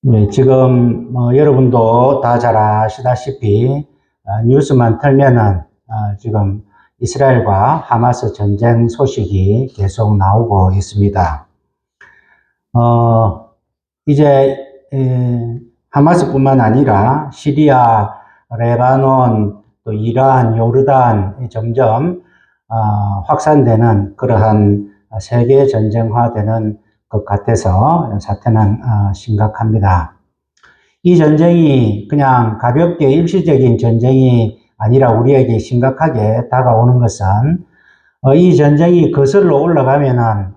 네, 지금 여러분도 다 잘 아시다시피 뉴스만 틀면은 지금 이스라엘과 하마스 전쟁 소식이 계속 나오고 있습니다. 이제 하마스뿐만 아니라 시리아, 레바논, 또 이란, 요르단 점점 확산되는 그러한 세계 전쟁화되는 것 같아서 사태는 심각합니다. 이 전쟁이 그냥 가볍게 일시적인 전쟁이 아니라 우리에게 심각하게 다가오는 것은 이 전쟁이 거슬러 올라가면은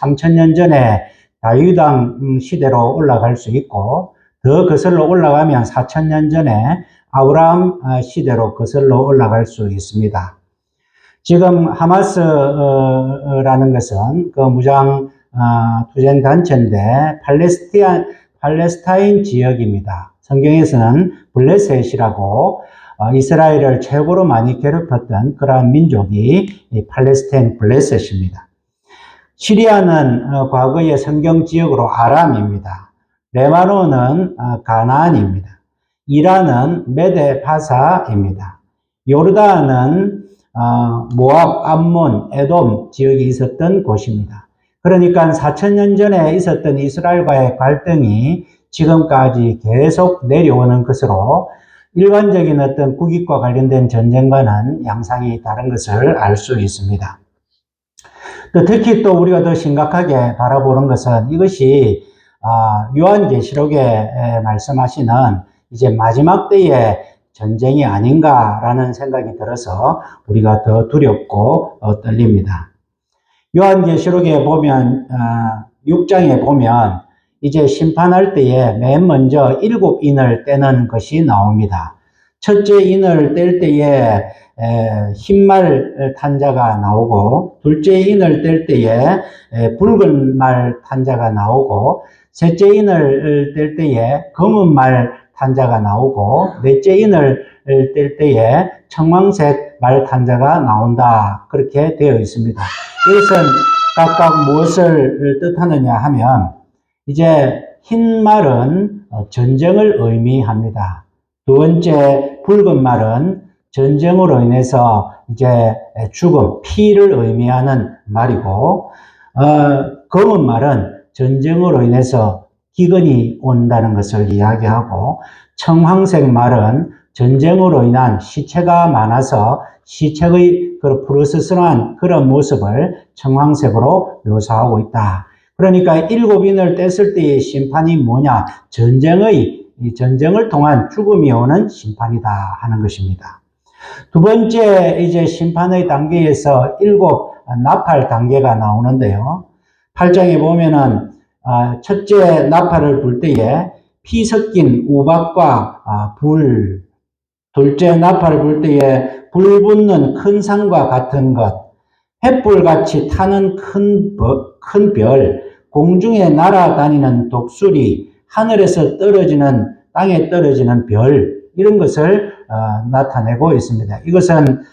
3000년 전에 다윗왕 시대로 올라갈 수 있고, 더 거슬러 올라가면 4000년 전에 아브라함 시대로 거슬러 올라갈 수 있습니다. 지금 하마스라는 것은 그 무장 투쟁 단체인데 팔레스타인 지역입니다. 성경에서는 블레셋이라고 이스라엘을 최고로 많이 괴롭혔던 그러한 민족이 이 팔레스타인 블레셋입니다. 시리아는 과거의 성경 지역으로 아람입니다. 레바논은 가나안입니다. 이란은 메데 파사입니다. 요르단은 모압, 암몬, 에돔 지역이 있었던 곳입니다. 그러니까 4000년 전에 있었던 이스라엘과의 갈등이 지금까지 계속 내려오는 것으로 일반적인 어떤 국익과 관련된 전쟁과는 양상이 다른 것을 알 수 있습니다. 또 특히 또 우리가 더 심각하게 바라보는 것은 이것이 요한계시록에 말씀하시는 이제 마지막 때의 전쟁이 아닌가라는 생각이 들어서 우리가 더 두렵고 떨립니다. 요한계시록에 보면 6장에 보면 이제 심판할 때에 맨 먼저 7인을 떼는 것이 나옵니다. 첫째 인을 뗄 때에 흰말 탄자가 나오고, 둘째 인을 뗄 때에 붉은 말 탄자가 나오고, 셋째 인을 뗄 때에 검은 말 탄자가 나오고, 넷째 인을 뗄 때에 청황색 말 탄자가 나온다. 그렇게 되어 있습니다. 이것은 각각 무엇을 뜻하느냐 하면, 이제 흰 말은 전쟁을 의미합니다. 두 번째 붉은 말은 전쟁으로 인해서 이제 죽음, 피를 의미하는 말이고, 검은 말은 전쟁으로 인해서 기근이 온다는 것을 이야기하고, 청황색 말은 전쟁으로 인한 시체가 많아서 시체의 그 푸르스스한 그런 모습을 청황색으로 묘사하고 있다. 그러니까 7인을 뗐을 때의 심판이 뭐냐? 전쟁을 통한 죽음이 오는 심판이다 하는 것입니다. 두 번째 이제 심판의 단계에서 7 나팔 단계가 나오는데요. 8장에 보면은 첫째 나팔을 불 때에 피 섞인 우박과 불, 둘째 나팔을 불 때에 불 붙는 큰 산과 같은 것, 횃불같이 타는 큰 별, 공중에 날아다니는 독수리, 하늘에서 떨어지는, 땅에 떨어지는 별, 이런 것을 나타내고 있습니다. 이것은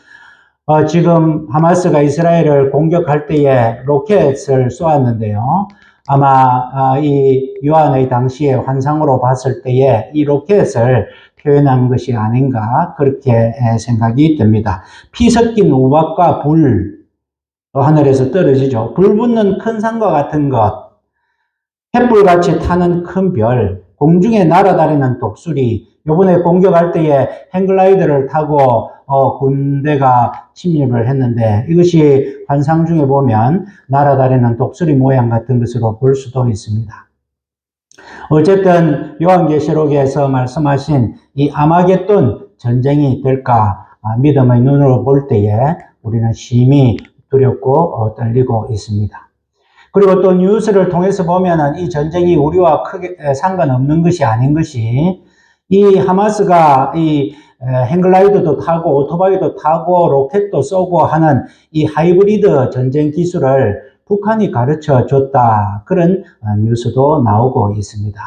지금 하마스가 이스라엘을 공격할 때에 로켓을 쏘았는데요. 아마 이 요한의 당시의 환상으로 봤을 때에 이 로켓을 표현한 것이 아닌가 그렇게 생각이 듭니다. 피 섞인 우박과 불, 하늘에서 떨어지죠. 불 붙는 큰 산과 같은 것, 횃불같이 타는 큰 별, 공중에 날아다니는 독수리, 요번에 공격할 때에 행글라이더를 타고 군대가 침입을 했는데 이것이 환상 중에 보면 날아다니는 독수리 모양 같은 것으로 볼 수도 있습니다. 어쨌든 요한계시록에서 말씀하신 이 아마겟돈 전쟁이 될까 믿음의 눈으로 볼 때에 우리는 심히 두렵고 떨리고 있습니다. 그리고 또 뉴스를 통해서 보면은 이 전쟁이 우리와 크게 상관없는 것이 아닌 것이 이 하마스가 이 행글라이더도 타고 오토바이도 타고 로켓도 쏘고 하는 이 하이브리드 전쟁 기술을 북한이 가르쳐 줬다. 그런 뉴스도 나오고 있습니다.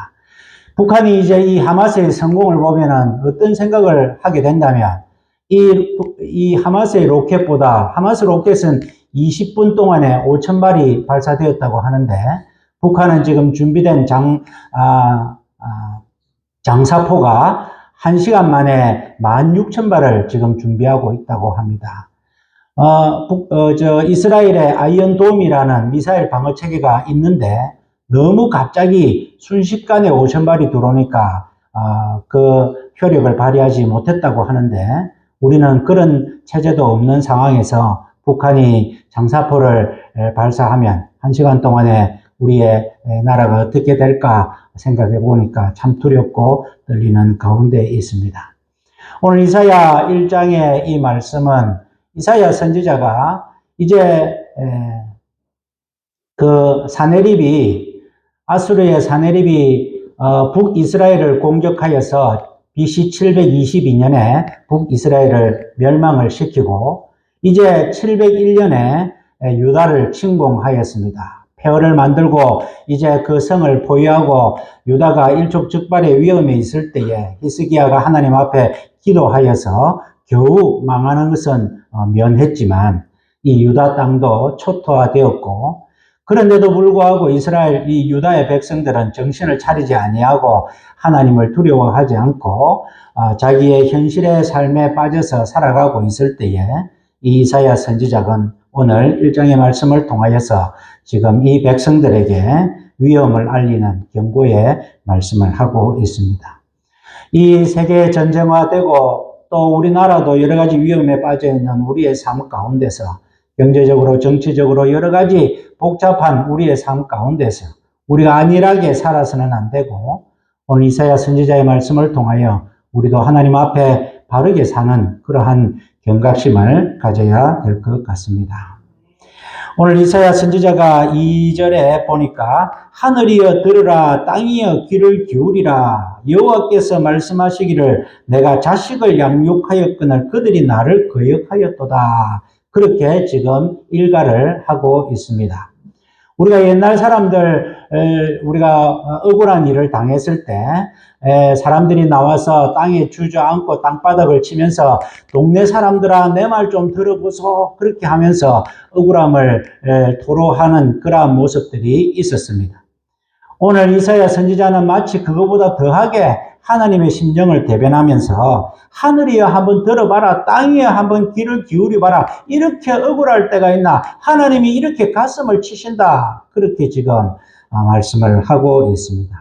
북한이 이제 이 하마스의 성공을 보면은 어떤 생각을 하게 된다면 이 하마스의 로켓보다 하마스 로켓은 20분 동안에 5,000발이 발사되었다고 하는데 북한은 지금 준비된 장사포가 1시간 만에 16,000발을 지금 준비하고 있다고 합니다. 이스라엘의 아이언돔이라는 미사일 방어 체계가 있는데 너무 갑자기 순식간에 5,000발이 들어오니까 그 효력을 발휘하지 못했다고 하는데 우리는 그런 체제도 없는 상황에서 북한이 장사포를 발사하면 1시간 동안에 우리의 나라가 어떻게 될까 생각해 보니까 참 두렵고 떨리는 가운데 있습니다. 오늘 이사야 1장의 이 말씀은 이사야 선지자가 이제 그 아수르의 사네립이 북이스라엘을 공격하여서 BC 722년에 북이스라엘을 멸망을 시키고 이제 701년에 유다를 침공하였습니다. 폐허를 만들고 이제 그 성을 보유하고 유다가 일촉즉발의 위험에 있을 때에 히스기야가 하나님 앞에 기도하여서 겨우 망하는 것은 면했지만 이 유다 땅도 초토화되었고 그런데도 불구하고 이 유다의 백성들은 정신을 차리지 아니하고 하나님을 두려워하지 않고 자기의 현실의 삶에 빠져서 살아가고 있을 때에 이 이사야 선지자는 오늘 1장의 말씀을 통하여서 지금 이 백성들에게 위험을 알리는 경고의 말씀을 하고 있습니다. 이 세계 전쟁화되고 또 우리나라도 여러 가지 위험에 빠져 있는 우리의 삶 가운데서 경제적으로 정치적으로 여러 가지 복잡한 우리의 삶 가운데서 우리가 안일하게 살아서는 안 되고 오늘 이사야 선지자의 말씀을 통하여 우리도 하나님 앞에 바르게 사는 그러한 경각심을 가져야 될 것 같습니다. 오늘 이사야 선지자가 2절에 보니까 하늘이여 들으라 땅이여 귀를 기울이라 여호와께서 말씀하시기를 내가 자식을 양육하였거늘 그들이 나를 거역하였도다. 그렇게 지금 일가를 하고 있습니다. 우리가 옛날 사람들, 우리가 억울한 일을 당했을 때 사람들이 나와서 땅에 주저앉고 땅바닥을 치면서 동네 사람들아 내 말 좀 들어보소 그렇게 하면서 억울함을 토로하는 그러한 모습들이 있었습니다. 오늘 이사야 선지자는 마치 그거보다 더하게 하나님의 심정을 대변하면서 하늘이여 한번 들어봐라 땅이여 한번 귀를 기울여봐라 이렇게 억울할 때가 있나 하나님이 이렇게 가슴을 치신다 그렇게 지금 말씀을 하고 있습니다.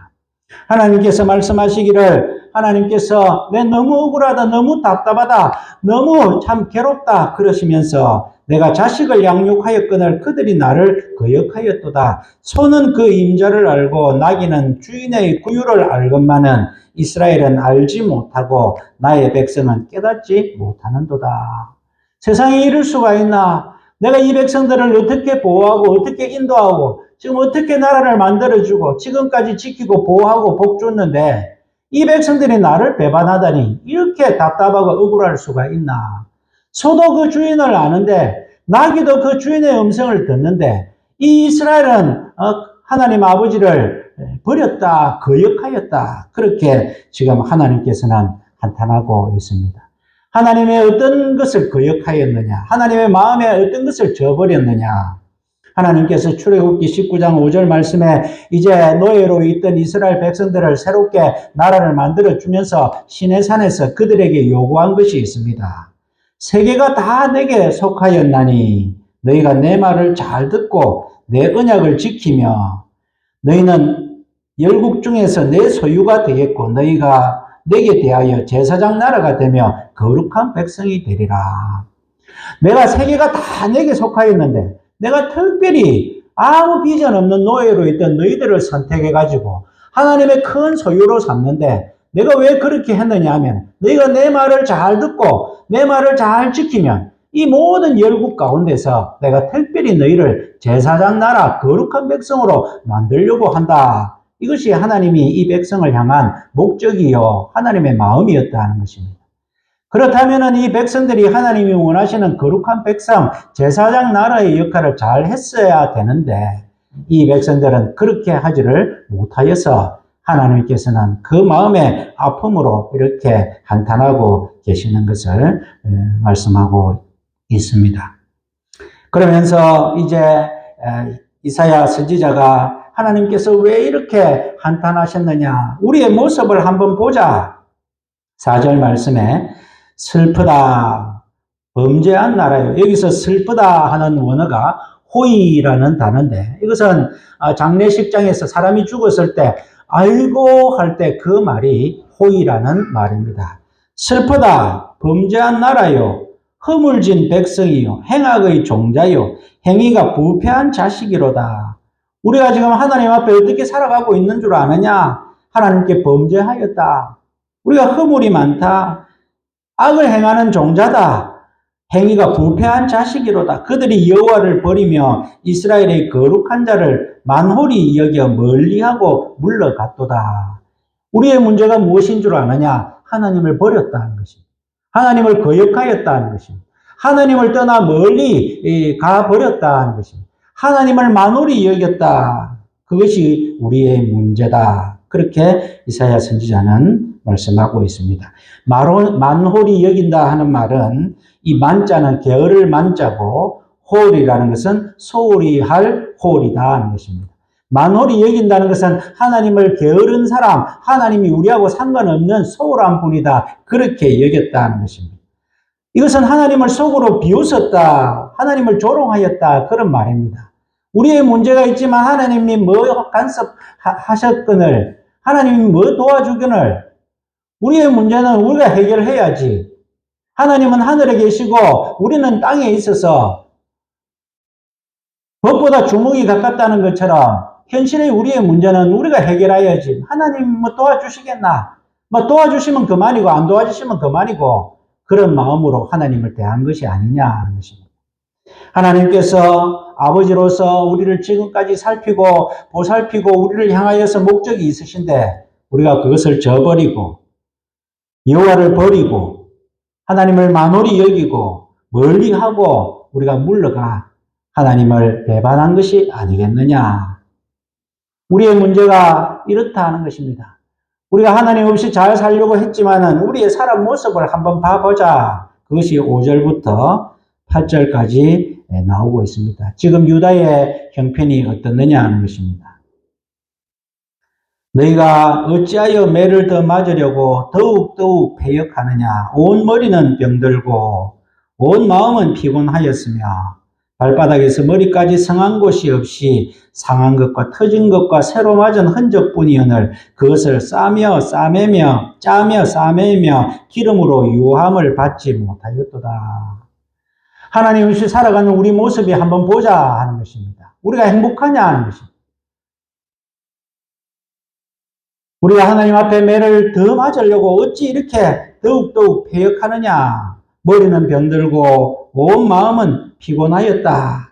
하나님께서 말씀하시기를 하나님께서 내 너무 억울하다 너무 답답하다 너무 참 괴롭다 그러시면서 내가 자식을 양육하였거늘 그들이 나를 거역하였도다. 소는 그 임자를 알고 나귀는 주인의 구유를 알건만은 이스라엘은 알지 못하고 나의 백성은 깨닫지 못하는도다. 세상에 이럴 수가 있나? 내가 이 백성들을 어떻게 보호하고 어떻게 인도하고 지금 어떻게 나라를 만들어주고 지금까지 지키고 보호하고 복 줬는데 이 백성들이 나를 배반하다니 이렇게 답답하고 억울할 수가 있나? 소도 그 주인을 아는데 나귀도 그 주인의 음성을 듣는데 이 이스라엘은 하나님 아버지를 버렸다, 거역하였다. 그렇게 지금 하나님께서는 한탄하고 있습니다. 하나님의 어떤 것을 거역하였느냐? 하나님의 마음에 어떤 것을 저버렸느냐? 하나님께서 출애굽기 19장 5절 말씀에 이제 노예로 있던 이스라엘 백성들을 새롭게 나라를 만들어주면서 시내산에서 그들에게 요구한 것이 있습니다. 세계가 다 내게 속하였나니 너희가 내 말을 잘 듣고 내 언약을 지키며 너희는 열국 중에서 내 소유가 되겠고 너희가 내게 대하여 제사장 나라가 되며 거룩한 백성이 되리라. 내가 세계가 다 내게 속하였는데 내가 특별히 아무 비전 없는 노예로 있던 너희들을 선택해가지고 하나님의 큰 소유로 삼는데 내가 왜 그렇게 했느냐 하면 너희가 내 말을 잘 듣고 내 말을 잘 지키면 이 모든 열국 가운데서 내가 특별히 너희를 제사장 나라 거룩한 백성으로 만들려고 한다. 이것이 하나님이 이 백성을 향한 목적이요 하나님의 마음이었다는 것입니다. 그렇다면 이 백성들이 하나님이 원하시는 거룩한 백성, 제사장 나라의 역할을 잘 했어야 되는데 이 백성들은 그렇게 하지를 못하여서 하나님께서는 그 마음의 아픔으로 이렇게 한탄하고 계시는 것을 말씀하고 있습니다. 그러면서 이제 이사야 선지자가 하나님께서 왜 이렇게 한탄하셨느냐? 우리의 모습을 한번 보자. 4절 말씀에 슬프다, 범죄한 나라요. 여기서 슬프다 하는 원어가 호의라는 단어인데 이것은 장례식장에서 사람이 죽었을 때 아이고 할 때 그 말이 호의라는 말입니다. 슬프다, 범죄한 나라요. 허물진 백성이요. 행악의 종자요. 행위가 부패한 자식이로다. 우리가 지금 하나님 앞에 어떻게 살아가고 있는 줄 아느냐? 하나님께 범죄하였다. 우리가 허물이 많다. 악을 행하는 종자다. 행위가 부패한 자식이로다. 그들이 여호와를 버리며 이스라엘의 거룩한 자를 만홀히 여겨 멀리하고 물러갔도다. 우리의 문제가 무엇인 줄 아느냐? 하나님을 버렸다는 것입니다. 하나님을 거역하였다는 것입니다. 하나님을 떠나 멀리 가버렸다는 것입니다. 하나님을 만홀히 여겼다. 그것이 우리의 문제다. 그렇게 이사야 선지자는 말씀하고 있습니다. 만홀히 여긴다 하는 말은 이 만자는 게으를 만자고 홀이라는 것은 소홀히 할 홀이다 하는 것입니다. 만홀히 여긴다는 것은 하나님을 게으른 사람, 하나님이 우리하고 상관없는 소홀한 분이다. 그렇게 여겼다는 것입니다. 이것은 하나님을 속으로 비웃었다. 하나님을 조롱하였다. 그런 말입니다. 우리의 문제가 있지만 하나님이 뭐 간섭하셨거늘, 하나님이 뭐 도와주거늘, 우리의 문제는 우리가 해결해야지. 하나님은 하늘에 계시고 우리는 땅에 있어서 법보다 주먹이 가깝다는 것처럼 현실의 우리의 문제는 우리가 해결해야지. 하나님 뭐 도와주시겠나? 뭐 도와주시면 그만이고 안 도와주시면 그만이고 그런 마음으로 하나님을 대한 것이 아니냐 하는 것입니다. 하나님께서 아버지로서 우리를 지금까지 살피고 보살피고 우리를 향하여서 목적이 있으신데 우리가 그것을 저버리고 여호와를 버리고 하나님을 만홀히 여기고 멀리하고 우리가 물러가 하나님을 배반한 것이 아니겠느냐. 우리의 문제가 이렇다 하는 것입니다. 우리가 하나님 없이 잘 살려고 했지만은 우리의 사람 모습을 한번 봐보자. 그것이 5절부터 8절까지 나오고 있습니다. 지금 유다의 형편이 어떻느냐 하는 것입니다. 너희가 어찌하여 매를 더 맞으려고 더욱더욱 패역하느냐. 온 머리는 병들고 온 마음은 피곤하였으며 발바닥에서 머리까지 성한 곳이 없이 상한 것과 터진 것과 새로 맞은 흔적뿐이오늘 그것을 싸며 싸매며 짜며 싸매며 기름으로 유함을 받지 못하였도다. 하나님 없이 살아가는 우리 모습이 한번 보자 하는 것입니다. 우리가 행복하냐 하는 것입니다. 우리가 하나님 앞에 매를 더 맞으려고 어찌 이렇게 더욱더욱 패역하느냐. 머리는 병들고 온 마음은 피곤하였다.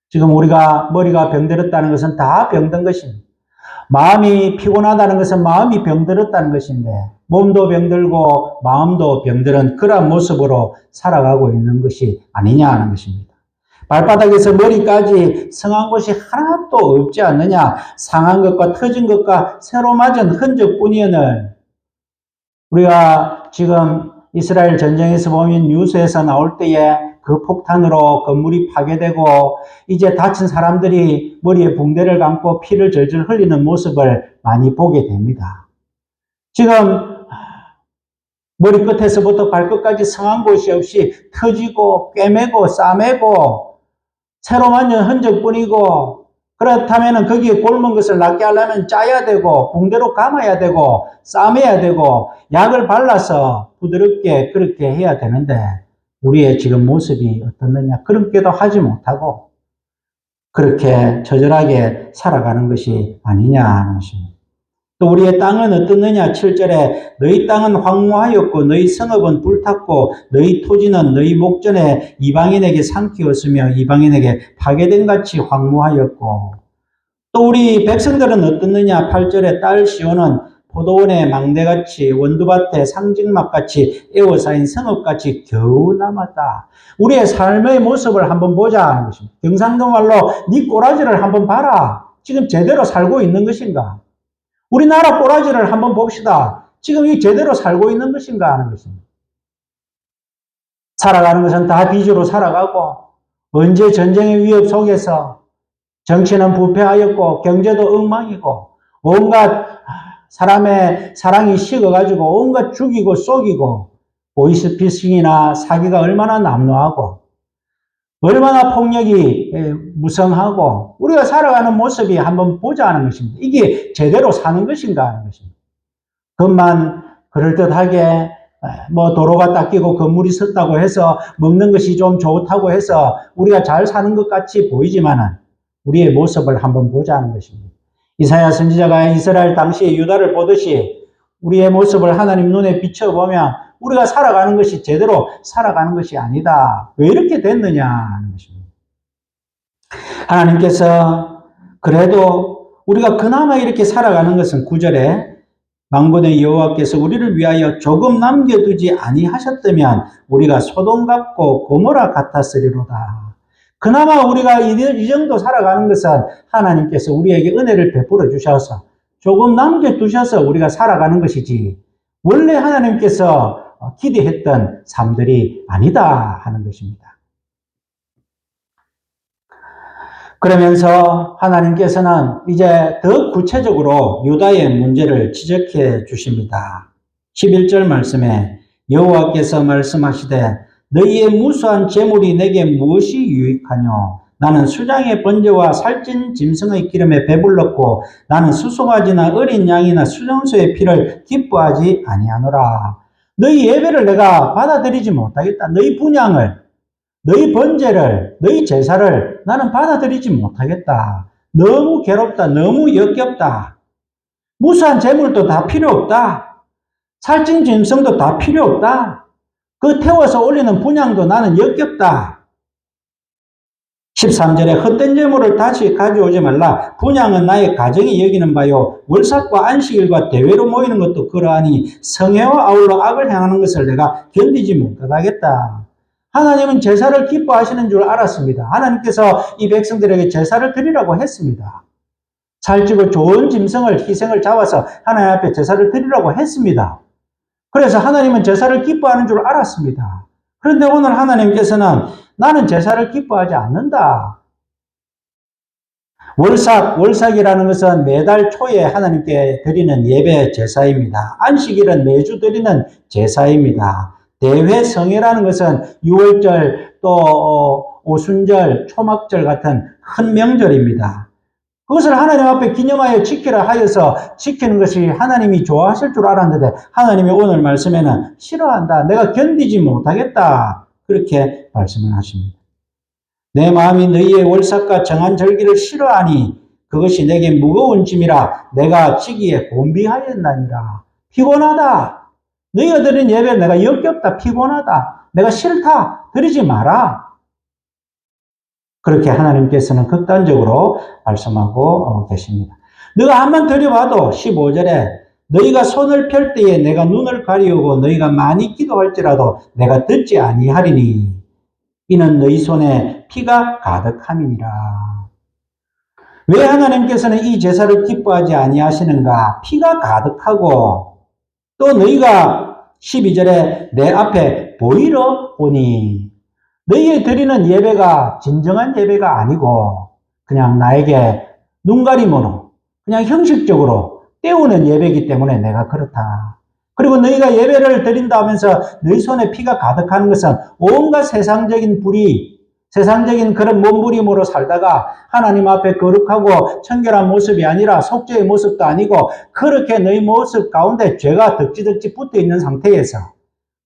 지금 우리가 머리가 병들었다는 것은 다 병든 것입니다. 마음이 피곤하다는 것은 마음이 병들었다는 것인데 몸도 병들고 마음도 병들은 그런 모습으로 살아가고 있는 것이 아니냐 하는 것입니다. 발바닥에서 머리까지 성한 것이 하나도 없지 않느냐. 상한 것과 터진 것과 새로 맞은 흔적뿐이오늘 우리가 지금 이스라엘 전쟁에서 보면 뉴스에서 나올 때에 그 폭탄으로 건물이 파괴되고 이제 다친 사람들이 머리에 붕대를 감고 피를 절절 흘리는 모습을 많이 보게 됩니다. 지금 머리끝에서부터 발끝까지 성한 곳이 없이 터지고 꿰매고 싸매고 새로 만든 흔적뿐이고 그렇다면 거기에 곪은 것을 낫게 하려면 짜야 되고 붕대로 감아야 되고 싸매야 되고 약을 발라서 부드럽게 그렇게 해야 되는데 우리의 지금 모습이 어떻느냐. 그렇게도 하지 못하고 그렇게 처절하게 살아가는 것이 아니냐 하는 것입니다. 또 우리의 땅은 어떻느냐. 7절에 너희 땅은 황무하였고 너희 성읍은 불탔고 너희 토지는 너희 목전에 이방인에게 삼키었으며 이방인에게 파괴된 같이 황무하였고 또 우리 백성들은 어떻느냐. 8절에 딸 시온은 포도원의 망대같이 원두밭의 상징막같이 에워싸인 성읍같이 겨우 남았다. 우리의 삶의 모습을 한번 보자 하는 것입니다. 경상도 말로 네 꼬라지를 한번 봐라. 지금 제대로 살고 있는 것인가? 우리나라 꼬라지를 한번 봅시다. 지금 이 제대로 살고 있는 것인가 하는 것입니다. 살아가는 것은 다 빚으로 살아가고 언제 전쟁의 위협 속에서 정치는 부패하였고 경제도 엉망이고 온갖 사람의 사랑이 식어가지고 온갖 죽이고 쏘기고 보이스피싱이나 사기가 얼마나 남루하고 얼마나 폭력이 무성하고 우리가 살아가는 모습이 한번 보자 하는 것입니다. 이게 제대로 사는 것인가 하는 것입니다. 그것만 그럴듯하게 뭐 도로가 닦이고 건물이 섰다고 해서 먹는 것이 좀 좋다고 해서 우리가 잘 사는 것 같이 보이지만은 우리의 모습을 한번 보자 하는 것입니다. 이사야 선지자가 이스라엘 당시의 유다를 보듯이 우리의 모습을 하나님 눈에 비춰보면 우리가 살아가는 것이 제대로 살아가는 것이 아니다. 왜 이렇게 됐느냐 하는 것입니다. 하나님께서 그래도 우리가 그나마 이렇게 살아가는 것은 9절에 만군의 여호와께서 우리를 위하여 조금 남겨두지 아니하셨다면 우리가 소돔 같고 고모라 같았으리로다. 그나마 우리가 이 정도 살아가는 것은 하나님께서 우리에게 은혜를 베풀어 주셔서 조금 남겨두셔서 우리가 살아가는 것이지 원래 하나님께서 기대했던 삶들이 아니다 하는 것입니다. 그러면서 하나님께서는 이제 더 구체적으로 유다의 문제를 지적해 주십니다. 11절 말씀에 여호와께서 말씀하시되 너희의 무수한 재물이 내게 무엇이 유익하뇨? 나는 수장의 번제와 살찐 짐승의 기름에 배불렀고 나는 수송아지나 어린 양이나 수정소의 피를 기뻐하지 아니하노라. 너희 예배를 내가 받아들이지 못하겠다. 너희 분향을, 너희 번제를, 너희 제사를 나는 받아들이지 못하겠다. 너무 괴롭다. 너무 역겹다. 무수한 재물도 다 필요 없다. 살찐 짐승도 다 필요 없다. 그 태워서 올리는 분향도 나는 역겹다. 13절에 헛된 재물을 다시 가져오지 말라. 분향은 나의 가정이 여기는 바요. 월삭과 안식일과 대회로 모이는 것도 그러하니 성회와 아울러 악을 행하는 것을 내가 견디지 못하겠다. 하나님은 제사를 기뻐하시는 줄 알았습니다. 하나님께서 이 백성들에게 제사를 드리라고 했습니다. 살찌고 좋은 짐승을 희생을 잡아서 하나님 앞에 제사를 드리라고 했습니다. 그래서 하나님은 제사를 기뻐하는 줄 알았습니다. 그런데 오늘 하나님께서는 나는 제사를 기뻐하지 않는다. 월삭이라는 것은 매달 초에 하나님께 드리는 예배 제사입니다. 안식일은 매주 드리는 제사입니다. 대회 성회라는 것은 6월절 또 오순절, 초막절 같은 큰 명절입니다. 그것을 하나님 앞에 기념하여 지키라 하여서 지키는 것이 하나님이 좋아하실 줄 알았는데 하나님이 오늘 말씀에는 싫어한다. 내가 견디지 못하겠다. 그렇게 말씀을 하십니다. 내 마음이 너희의 월삭과 정한 절기를 싫어하니 그것이 내게 무거운 짐이라 내가 지기에 곤비하였나니라. 피곤하다. 너희가 드린 예배를 내가 역겹다. 피곤하다. 내가 싫다. 드리지 마라. 그렇게 하나님께서는 극단적으로 말씀하고 계십니다. 너가 한번 드려봐도 15절에 너희가 손을 펼 때에 내가 눈을 가리우고 너희가 많이 기도할지라도 내가 듣지 아니하리니 이는 너희 손에 피가 가득함이니라. 왜 하나님께서는 이 제사를 기뻐하지 아니하시는가? 피가 가득하고 또 너희가 12절에 내 앞에 보이러 오니 너희의 드리는 예배가 진정한 예배가 아니고 그냥 나에게 눈가림으로 그냥 형식적으로 때우는 예배이기 때문에 내가 그렇다. 그리고 너희가 예배를 드린다 하면서 너희 손에 피가 가득하는 것은 온갖 세상적인 불의, 세상적인 그런 몸부림으로 살다가 하나님 앞에 거룩하고 청결한 모습이 아니라 속죄의 모습도 아니고 그렇게 너희 모습 가운데 죄가 덕지덕지 붙어 있는 상태에서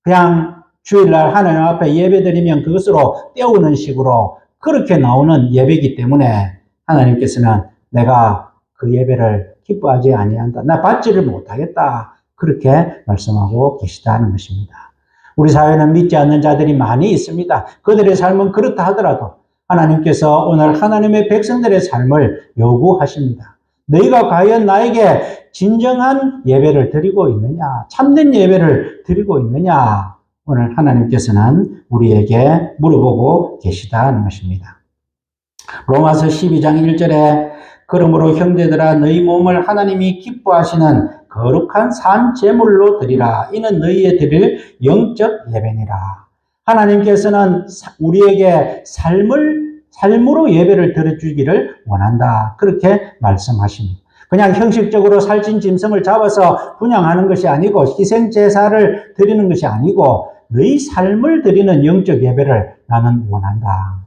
그냥 주일날 하나님 앞에 예배드리면 그것으로 때우는 식으로 그렇게 나오는 예배이기 때문에 하나님께서는 내가 그 예배를 기뻐하지 아니한다. 나 받지를 못하겠다. 그렇게 말씀하고 계시다는 것입니다. 우리 사회는 믿지 않는 자들이 많이 있습니다. 그들의 삶은 그렇다 하더라도 하나님께서 오늘 하나님의 백성들의 삶을 요구하십니다. 너희가 과연 나에게 진정한 예배를 드리고 있느냐? 참된 예배를 드리고 있느냐? 오늘 하나님께서는 우리에게 물어보고 계시다는 것입니다. 로마서 12장 1절에 그러므로 형제들아 너희 몸을 하나님이 기뻐하시는 거룩한 산 제물로 드리라. 이는 너희의 드릴 영적 예배니라. 하나님께서는 우리에게 삶으로 예배를 드려주기를 원한다. 그렇게 말씀하십니다. 그냥 형식적으로 살찐 짐승을 잡아서 분향하는 것이 아니고 희생제사를 드리는 것이 아니고 너희 삶을 드리는 영적 예배를 나는 원한다.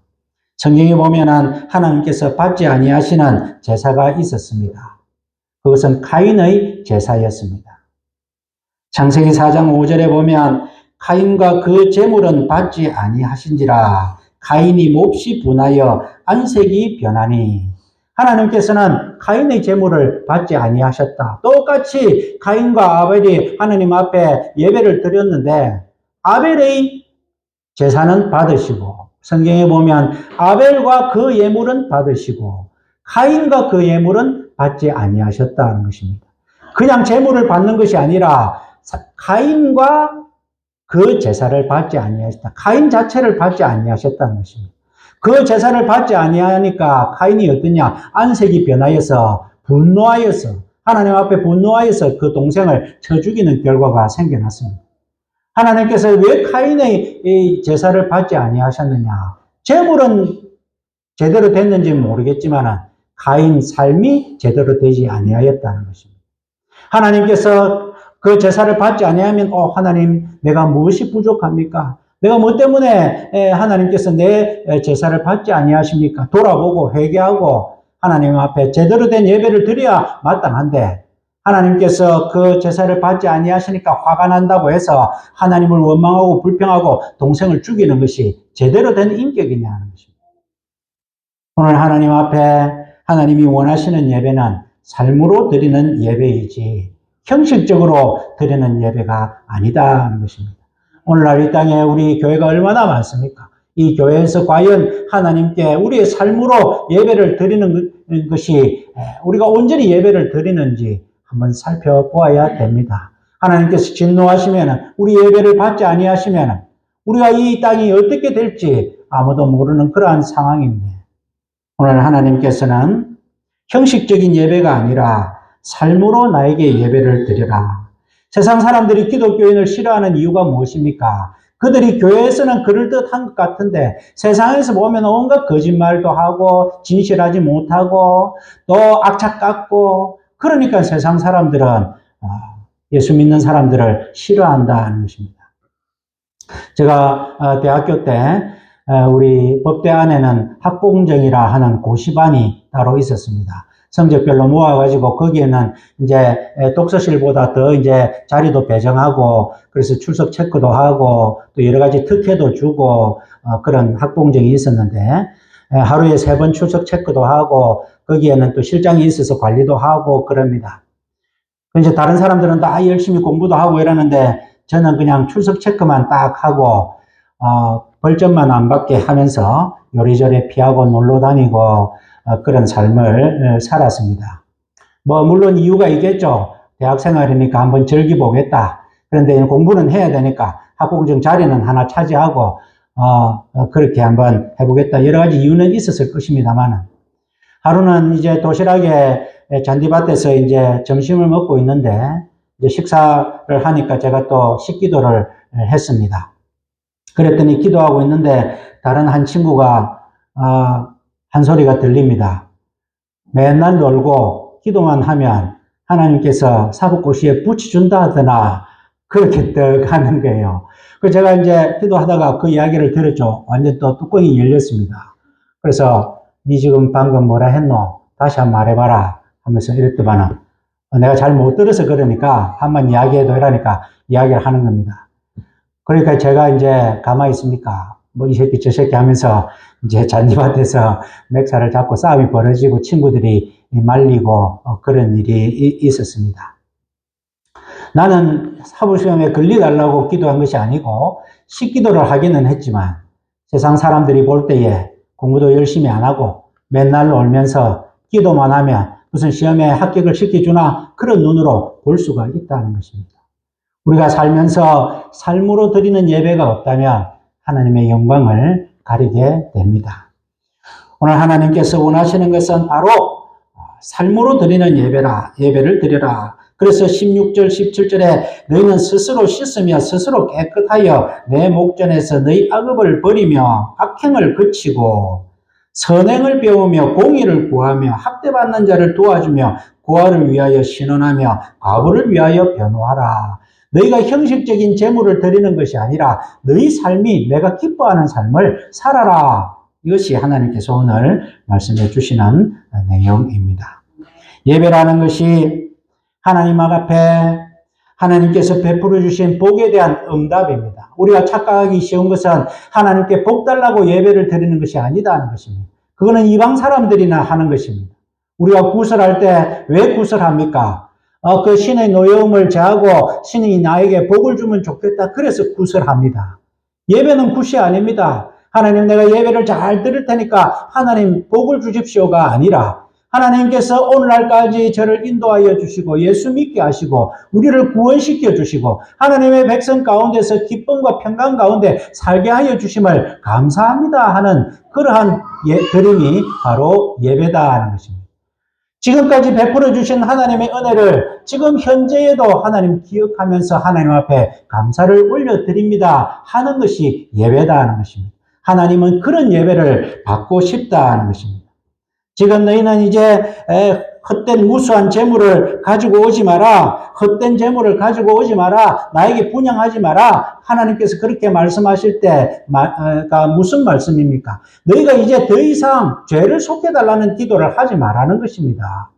성경에 보면은 하나님께서 받지 아니하시는 제사가 있었습니다. 그것은 카인의 제사였습니다. 창세기 4장 5절에 보면 카인과 그 제물은 받지 아니하신지라 카인이 몹시 분하여 안색이 변하니 하나님께서는 카인의 제물을 받지 아니하셨다. 똑같이 카인과 아벨이 하나님 앞에 예배를 드렸는데 아벨의 제사는 받으시고 성경에 보면 아벨과 그 예물은 받으시고 카인과 그 예물은 받지 아니하셨다는 것입니다. 그냥 제물을 받는 것이 아니라 카인과 그 제사를 받지 아니하셨다. 카인 자체를 받지 아니하셨다는 것입니다. 그 제사를 받지 아니하니까 카인이 어떠냐? 안색이 변하여서 분노하여서 하나님 앞에 분노하여서 그 동생을 쳐 죽이는 결과가 생겨났습니다. 하나님께서 왜 카인의 이 제사를 받지 아니하셨느냐? 제물은 제대로 됐는지 모르겠지만 카인 삶이 제대로 되지 아니하였다는 것입니다. 하나님께서 그 제사를 받지 아니하면 하나님 내가 무엇이 부족합니까? 내가 뭐 때문에 하나님께서 내 제사를 받지 아니하십니까? 돌아보고 회개하고 하나님 앞에 제대로 된 예배를 드려야 마땅한데 하나님께서 그 제사를 받지 아니하시니까 화가 난다고 해서 하나님을 원망하고 불평하고 동생을 죽이는 것이 제대로 된 인격이냐 하는 것입니다. 오늘 하나님 앞에 하나님이 원하시는 예배는 삶으로 드리는 예배이지 형식적으로 드리는 예배가 아니다는 것입니다. 오늘날 이 땅에 우리 교회가 얼마나 많습니까? 이 교회에서 과연 하나님께 우리의 삶으로 예배를 드리는 것이 우리가 온전히 예배를 드리는지 한번 살펴보아야 됩니다. 하나님께서 진노하시면 우리 예배를 받지 아니하시면 우리가 이 땅이 어떻게 될지 아무도 모르는 그러한 상황입니다. 오늘 하나님께서는 형식적인 예배가 아니라 삶으로 나에게 예배를 드려라. 세상 사람들이 기독교인을 싫어하는 이유가 무엇입니까? 그들이 교회에서는 그럴듯한 것 같은데 세상에서 보면 온갖 거짓말도 하고 진실하지 못하고 또 악착 같고 그러니까 세상 사람들은 예수 믿는 사람들을 싫어한다는 것입니다. 제가 대학교 때 우리 법대 안에는 학봉정이라 하는 고시반이 따로 있었습니다. 성적별로 모아가지고 거기에는 이제 독서실보다 더 이제 자리도 배정하고 그래서 출석 체크도 하고 또 여러 가지 특혜도 주고 그런 학봉정이 있었는데 하루에 3번 출석 체크도 하고 거기에는 또 실장이 있어서 관리도 하고 그럽니다. 이제 다른 사람들은 다 열심히 공부도 하고 이러는데 저는 그냥 출석 체크만 딱 하고 벌점만 안 받게 하면서 요리조리 피하고 놀러 다니고 그런 삶을 살았습니다. 뭐 물론 이유가 있겠죠. 대학 생활이니까 한번 즐기보겠다. 그런데 공부는 해야 되니까 학봉정 자리는 하나 차지하고 그렇게 한번 해보겠다. 여러 가지 이유는 있었을 것입니다만 하루는 이제 도시락에 잔디밭에서 이제 점심을 먹고 있는데 이제 식사를 하니까 제가 또 식기도를 했습니다. 그랬더니 기도하고 있는데 다른 한 친구가 한 소리가 들립니다. 맨날 놀고 기도만 하면 하나님께서 사법고시에 붙여준다 하더나 그렇게 떡 하는 거예요. 그래서 제가 이제 기도하다가 그 이야기를 들었죠. 완전 또 뚜껑이 열렸습니다. 그래서 니 지금 방금 뭐라 했노? 다시 한번 말해봐라 하면서 이랬더만은 내가 잘 못 들어서 그러니까 한번 이야기해도 이러니까 이야기를 하는 겁니다. 그러니까 제가 이제 가만히 있습니까? 뭐 이 새끼 저 새끼 하면서 이제 잔디밭에서 맥살을 잡고 싸움이 벌어지고 친구들이 말리고 그런 일이 있었습니다. 나는 사법시험에 걸려달라고 기도한 것이 아니고 식기도를 하기는 했지만 세상 사람들이 볼 때에 공부도 열심히 안 하고 맨날 놀면서 기도만 하면 무슨 시험에 합격을 시켜주나 그런 눈으로 볼 수가 있다는 것입니다. 우리가 살면서 삶으로 드리는 예배가 없다면 하나님의 영광을 가리게 됩니다. 오늘 하나님께서 원하시는 것은 바로 삶으로 드리는 예배를 드려라. 그래서 16절, 17절에 너희는 스스로 씻으며 스스로 깨끗하여 내 목전에서 너희 악업을 버리며 악행을 그치고 선행을 배우며 공의를 구하며 학대받는 자를 도와주며 고아를 위하여 신원하며 과부를 위하여 변호하라. 너희가 형식적인 재물을 드리는 것이 아니라 너희 삶이 내가 기뻐하는 삶을 살아라. 이것이 하나님께서 오늘 말씀해 주시는 내용입니다. 예배라는 것이 하나님 앞에 하나님께서 베풀어 주신 복에 대한 응답입니다. 우리가 착각하기 쉬운 것은 하나님께 복 달라고 예배를 드리는 것이 아니다는 것입니다. 그거는 이방 사람들이나 하는 것입니다. 우리가 구슬할 때 왜 구슬합니까? 그 신의 노여움을 제하고 신이 나에게 복을 주면 좋겠다. 그래서 구슬합니다. 예배는 굿이 아닙니다. 하나님 내가 예배를 잘 드릴 테니까 하나님 복을 주십시오가 아니라 하나님께서 오늘날까지 저를 인도하여 주시고 예수 믿게 하시고 우리를 구원시켜 주시고 하나님의 백성 가운데서 기쁨과 평강 가운데 살게 하여 주심을 감사합니다 하는 그러한 드림이 바로 예배다 하는 것입니다. 지금까지 베풀어 주신 하나님의 은혜를 지금 현재에도 하나님 기억하면서 하나님 앞에 감사를 올려드립니다 하는 것이 예배다 하는 것입니다. 하나님은 그런 예배를 받고 싶다 하는 것입니다. 지금 너희는 이제 헛된 무수한 재물을 가지고 오지 마라. 헛된 재물을 가지고 오지 마라. 나에게 분양하지 마라. 하나님께서 그렇게 말씀하실 때가 무슨 말씀입니까? 너희가 이제 더 이상 죄를 속해달라는 기도를 하지 말라는 것입니다.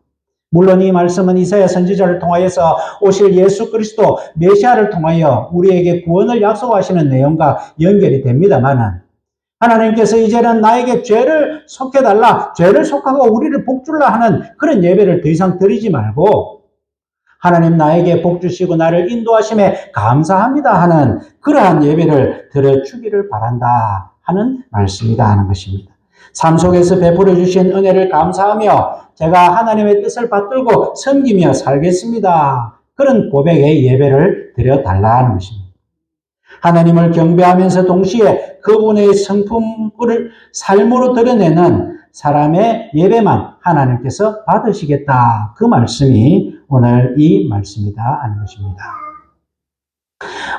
물론 이 말씀은 이사야 선지자를 통하여서 오실 예수 그리스도 메시아를 통하여 우리에게 구원을 약속하시는 내용과 연결이 됩니다만은 하나님께서 이제는 나에게 죄를 속해달라, 죄를 속하고 우리를 복줄라 하는 그런 예배를 더 이상 드리지 말고 하나님 나에게 복주시고 나를 인도하심에 감사합니다 하는 그러한 예배를 드려주기를 바란다 하는 말씀이다 하는 것입니다. 삶 속에서 베풀어 주신 은혜를 감사하며 제가 하나님의 뜻을 받들고 섬기며 살겠습니다. 그런 고백의 예배를 드려달라 하는 것입니다. 하나님을 경배하면서 동시에 그분의 성품을 삶으로 드러내는 사람의 예배만 하나님께서 받으시겠다. 그 말씀이 오늘 이 말씀이다 하는 것입니다.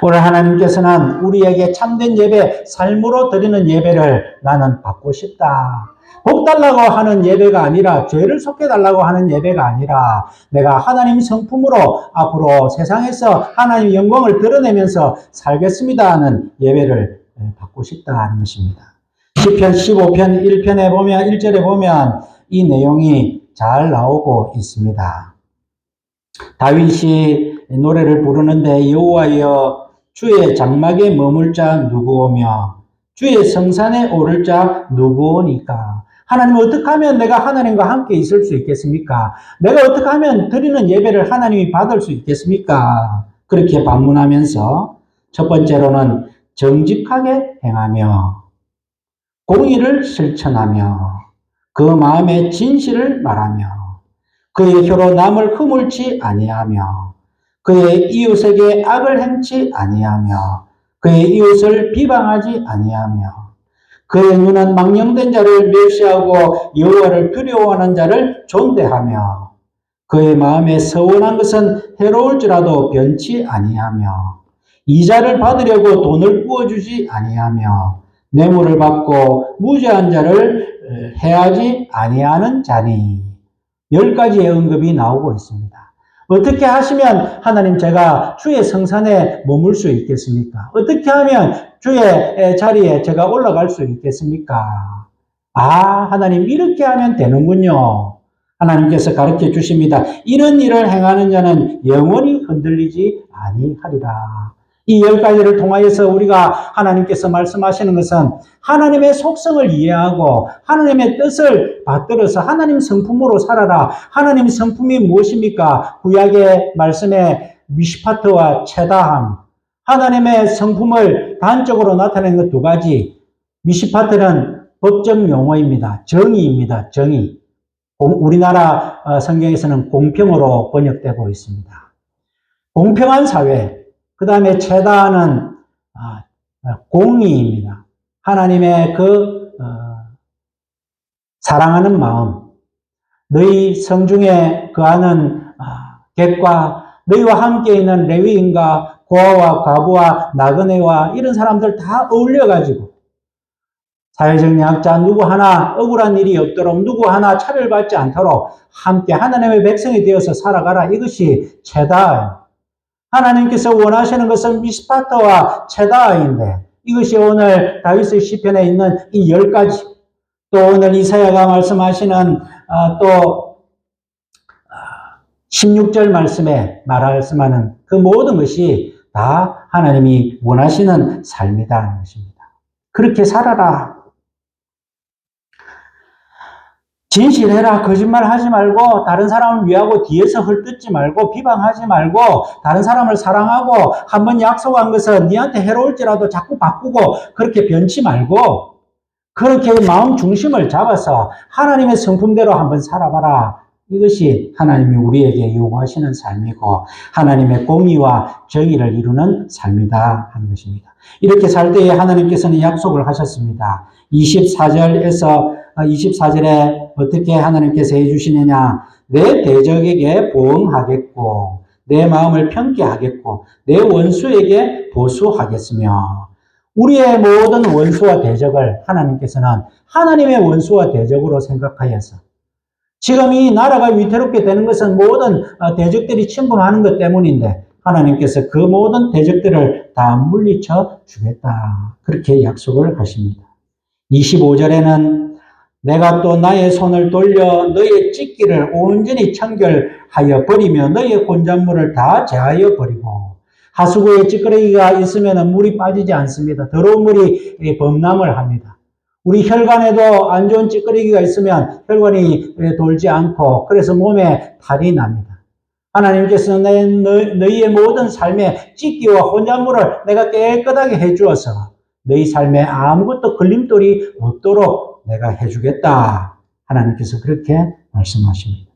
오늘 하나님께서는 우리에게 참된 예배, 삶으로 드리는 예배를 나는 받고 싶다. 복 달라고 하는 예배가 아니라 죄를 속해달라고 하는 예배가 아니라 내가 하나님 성품으로 앞으로 세상에서 하나님의 영광을 드러내면서 살겠습니다 하는 예배를 받고 싶다 하는 것입니다. 시편 15편 1편에 보면 1절에 보면 이 내용이 잘 나오고 있습니다. 다윗이 노래를 부르는데 여호와여 주의 장막에 머물 자 누구오며 주의 성산에 오를 자 누구오니까. 하나님 어떻게 하면 내가 하나님과 함께 있을 수 있겠습니까? 내가 어떻게 하면 드리는 예배를 하나님이 받을 수 있겠습니까? 그렇게 반문하면서 첫 번째로는 정직하게 행하며 공의를 실천하며 그 마음에 진실을 말하며 그의 혀로 남을 허물지 아니하며 그의 이웃에게 악을 행치 아니하며 그의 이웃을 비방하지 아니하며 그의 눈은 망령된 자를 멸시하고 여호와를 두려워하는 자를 존대하며 그의 마음에 서운한 것은 해로울지라도 변치 아니하며 이자를 받으려고 돈을 부어주지 아니하며 뇌물을 받고 무죄한 자를 해하지 아니하는 자니. 10가지의 언급이 나오고 있습니다. 어떻게 하시면 하나님 제가 주의 성산에 머물 수 있겠습니까? 어떻게 하면 주의 자리에 제가 올라갈 수 있겠습니까? 하나님 이렇게 하면 되는군요. 하나님께서 가르쳐 주십니다. 이런 일을 행하는 자는 영원히 흔들리지 아니하리라. 이 10가지를 통하여서 우리가 하나님께서 말씀하시는 것은 하나님의 속성을 이해하고 하나님의 뜻을 받들어서 하나님 성품으로 살아라. 하나님 성품이 무엇입니까? 구약의 말씀에 미시파트와 체다함. 하나님의 성품을 단적으로 나타내는 것 2가지. 미시파트는 법적 용어입니다. 정의입니다. 정의. 우리나라 성경에서는 공평으로 번역되고 있습니다. 공평한 사회. 그 다음에 체다는 공의입니다. 하나님의 사랑하는 마음, 너희 성중에 거하는 객과 너희와 함께 있는 레위인과 고아와 과부와 나그네와 이런 사람들 다 어울려가지고 사회적 약자 누구 하나 억울한 일이 없도록 누구 하나 차별받지 않도록 함께 하나님의 백성이 되어서 살아가라. 이것이 최다. 하나님께서 원하시는 것은 미스파트와 최다인데 이것이 오늘 다윗의 시편에 있는 이 10가지 또 오늘 이사야가 말씀하시는 또 16절 말씀에 말씀하는 그 모든 것이 다 하나님이 원하시는 삶이다 것입니다. 그렇게 살아라. 진실해라. 거짓말하지 말고 다른 사람을 위하고 뒤에서 헐뜯지 말고 비방하지 말고 다른 사람을 사랑하고 한번 약속한 것은 네한테 해로울지라도 자꾸 바꾸고 그렇게 변치 말고 그렇게 마음 중심을 잡아서 하나님의 성품대로 한번 살아봐라. 이것이 하나님이 우리에게 요구하시는 삶이고 하나님의 공의와 정의를 이루는 삶이다 하는 것입니다. 이렇게 살 때에 하나님께서는 약속을 하셨습니다. 24절에 어떻게 하나님께서 해주시느냐. 내 대적에게 보응하겠고 내 마음을 편케 하겠고 내 원수에게 보수하겠으며 우리의 모든 원수와 대적을 하나님께서는 하나님의 원수와 대적으로 생각하여서 지금 이 나라가 위태롭게 되는 것은 모든 대적들이 침범하는 것 때문인데 하나님께서 그 모든 대적들을 다 물리쳐 주겠다. 그렇게 약속을 하십니다. 25절에는 내가 또 나의 손을 돌려 너의 찢기를 온전히 청결하여 버리며 너의 혼잣물을 다 제하여 버리고 하수구에 찌끄러기가 있으면 물이 빠지지 않습니다. 더러운 물이 범람을 합니다. 우리 혈관에도 안 좋은 찌끄러기가 있으면 혈관이 돌지 않고 그래서 몸에 탈이 납니다. 하나님께서는 너희의 모든 삶의 찢기와 혼잣물을 내가 깨끗하게 해주어서 너희 삶에 아무것도 걸림돌이 없도록 내가 해주겠다. 하나님께서 그렇게 말씀하십니다.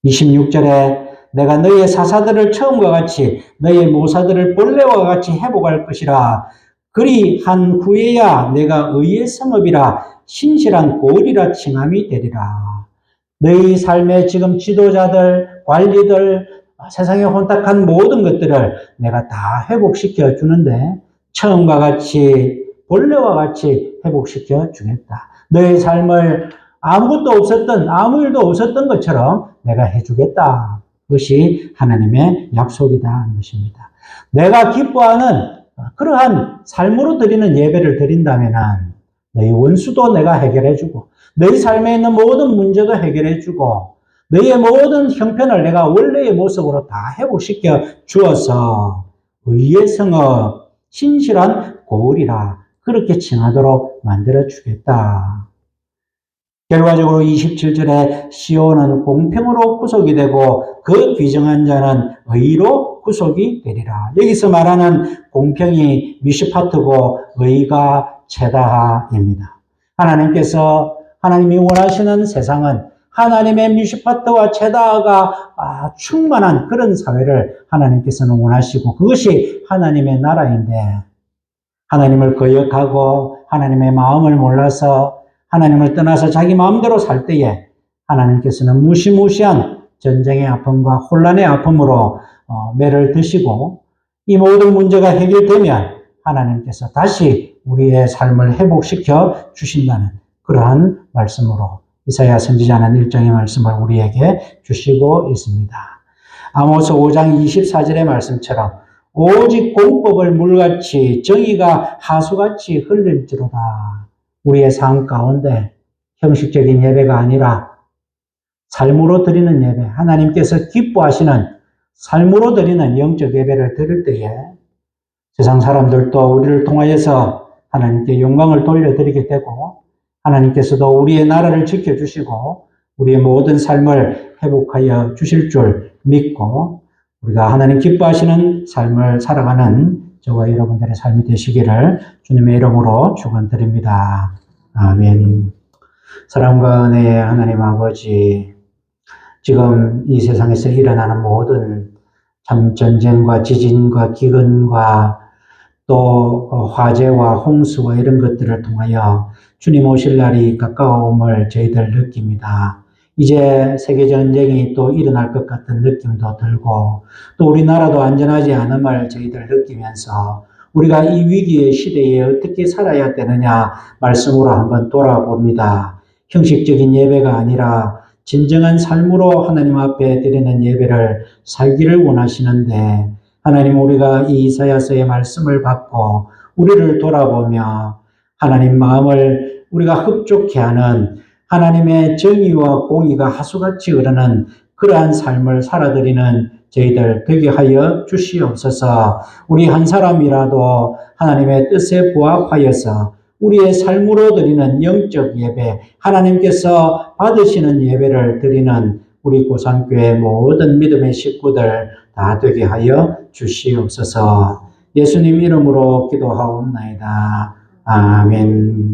26절에 내가 너희의 사사들을 처음과 같이 너희의 모사들을 본래와 같이 회복할 것이라. 그리 한 후에야 내가 의의 성읍이라 신실한 고을이라 칭함이 되리라. 너희 삶의 지금 지도자들, 관리들, 세상에 혼탁한 모든 것들을 내가 다 회복시켜 주는데 처음과 같이 본래와 같이 회복시켜 주겠다. 너의 삶을 아무것도 없었던 아무 일도 없었던 것처럼 내가 해주겠다. 그것이 하나님의 약속이다 하는 것입니다. 내가 기뻐하는 그러한 삶으로 드리는 예배를 드린다면 너희 원수도 내가 해결해주고 너희 삶에 있는 모든 문제도 해결해주고 너희의 모든 형편을 내가 원래의 모습으로 다 회복시켜 주어서 의의 성읍, 신실한 고을이라 그렇게 칭하도록 만들어주겠다. 결과적으로 27절에 시온은 공평으로 구속이 되고 그 귀정한 자는 의로 구속이 되리라. 여기서 말하는 공평이 미슈파트고 의가 제다하입니다. 하나님이 원하시는 세상은 하나님의 미슈파트와 제다가 충만한 그런 사회를 하나님께서는 원하시고 그것이 하나님의 나라인데 하나님을 거역하고 하나님의 마음을 몰라서 하나님을 떠나서 자기 마음대로 살 때에 하나님께서는 무시무시한 전쟁의 아픔과 혼란의 아픔으로 매를 드시고 이 모든 문제가 해결되면 하나님께서 다시 우리의 삶을 회복시켜 주신다는 그러한 말씀으로 이사야 선지자는 일정의 말씀을 우리에게 주시고 있습니다. 아모스 5장 24절의 말씀처럼 오직 공법을 물같이 정의가 하수같이 흘릴지로다. 우리의 삶 가운데 형식적인 예배가 아니라 삶으로 드리는 예배, 하나님께서 기뻐하시는 삶으로 드리는 영적 예배를 드릴 때에 세상 사람들도 우리를 통하여서 하나님께 영광을 돌려드리게 되고 하나님께서도 우리의 나라를 지켜주시고 우리의 모든 삶을 회복하여 주실 줄 믿고 우리가 하나님 기뻐하시는 삶을 살아가는 저와 여러분들의 삶이 되시기를 주님의 이름으로 축원드립니다. 아멘. 사랑과 은혜의 하나님 아버지, 지금 이 세상에서 일어나는 모든 참 전쟁과 지진과 기근과 또 화재와 홍수와 이런 것들을 통하여 주님 오실 날이 가까움을 저희들 느낍니다. 이제 세계전쟁이 또 일어날 것 같은 느낌도 들고 또 우리나라도 안전하지 않음을 저희들 느끼면서 우리가 이 위기의 시대에 어떻게 살아야 되느냐 말씀으로 한번 돌아봅니다. 형식적인 예배가 아니라 진정한 삶으로 하나님 앞에 드리는 예배를 살기를 원하시는데 하나님 우리가 이 이사야서의 말씀을 받고 우리를 돌아보며 하나님 마음을 우리가 흡족해 하는 하나님의 정의와 공의가 하수같이 흐르는 그러한 삶을 살아드리는 저희들 되게 하여 주시옵소서. 우리 한 사람이라도 하나님의 뜻에 부합하여서 우리의 삶으로 드리는 영적 예배, 하나님께서 받으시는 예배를 드리는 우리 고산교회 모든 믿음의 식구들 다 되게 하여 주시옵소서. 예수님 이름으로 기도하옵나이다. 아멘.